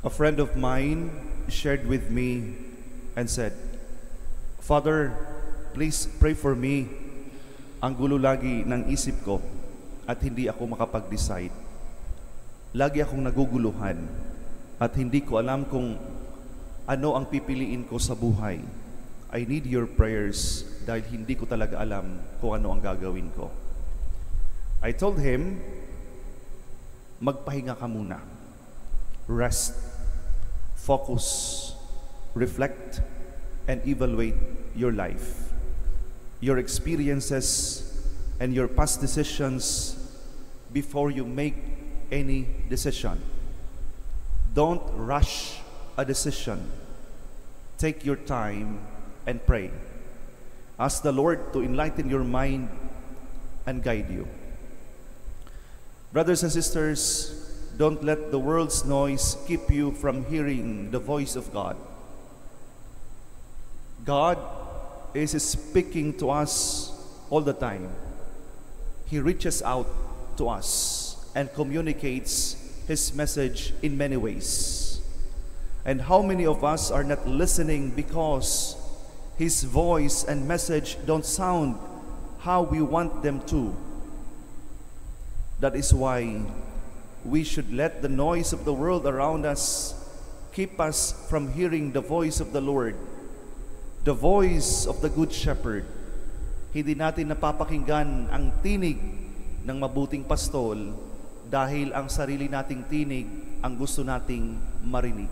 A friend of mine shared with me and said, "Father, please pray for me. Ang gulo lagi ng isip ko at hindi ako makapag-decide. Lagi akong naguguluhan at hindi ko alam kung ano ang pipiliin ko sa buhay. I need your prayers dahil hindi ko talaga alam kung ano ang gagawin ko." I told him, magpahinga ka muna. Rest, focus, reflect, and evaluate your life, your experiences, and your past decisions before you make any decision. Don't rush a decision. Take your time and pray. Ask the Lord to enlighten your mind and guide you. Brothers and sisters, don't let the world's noise keep you from hearing the voice of God. God is speaking to us all the time. He reaches out to us and communicates His message in many ways. And how many of us are not listening because His voice and message don't sound how we want them to? That is why we should let the noise of the world around us keep us from hearing the voice of the Lord, the voice of the Good Shepherd. Hindi natin napapakinggan ang tinig ng mabuting pastol dahil ang sarili nating tinig ang gusto nating marinig.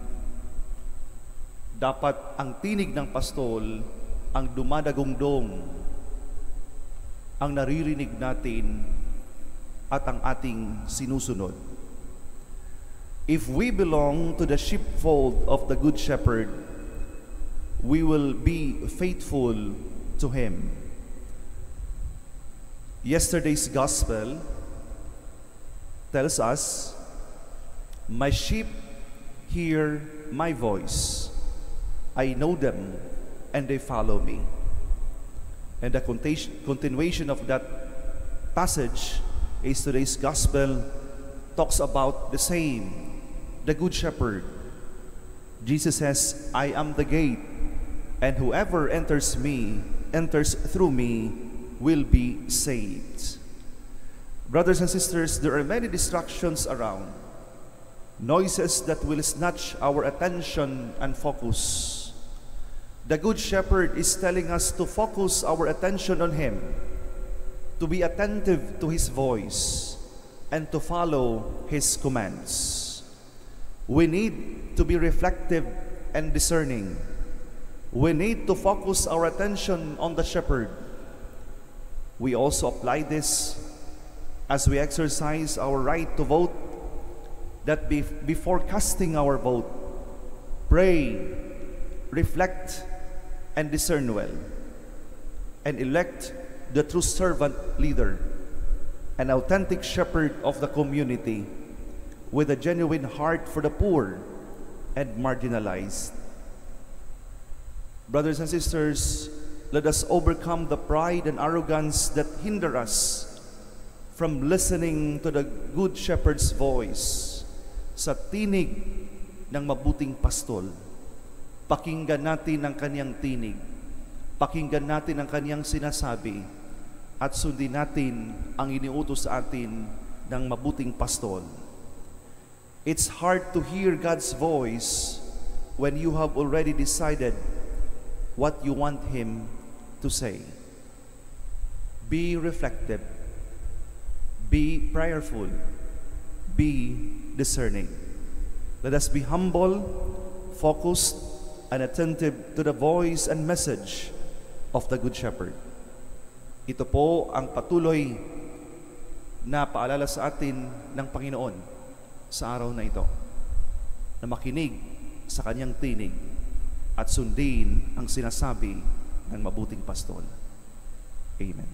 Dapat ang tinig ng pastol ang dumadagongdong, ang naririnig natin at ang ating sinusunod. If we belong to the sheepfold of the Good Shepherd, we will be faithful to Him. Yesterday's gospel tells us, "My sheep hear my voice. I know them, and they follow me." And the continuation of that passage is today's gospel talks about the same, the Good Shepherd. Jesus says, "I am the gate, and whoever enters through me, will be saved." Brothers and sisters, there are many distractions around, noises that will snatch our attention and focus. The Good Shepherd is telling us to focus our attention on Him, to be attentive to His voice, and to follow His commands. We need to be reflective and discerning. We need to focus our attention on the Shepherd. We also apply this as we exercise our right to vote, that before casting our vote, pray, reflect, and discern well, and elect the true servant leader, an authentic shepherd of the community with a genuine heart for the poor and marginalized. Brothers and sisters, let us overcome the pride and arrogance that hinder us from listening to the Good Shepherd's voice. Sa tinig ng mabuting pastol, pakinggan natin ang kanyang tinig, pakinggan natin ang kanyang sinasabi, at sundin natin ang iniutos sa atin ng mabuting pastol. It's hard to hear God's voice when you have already decided what you want Him to say. Be reflective, be prayerful, be discerning. Let us be humble, focused, and attentive to the voice and message of the Good Shepherd. Ito po ang patuloy na paalala sa atin ng Panginoon sa araw na ito, na makinig sa kanyang tinig at sundin ang sinasabi ng mabuting pastol. Amen.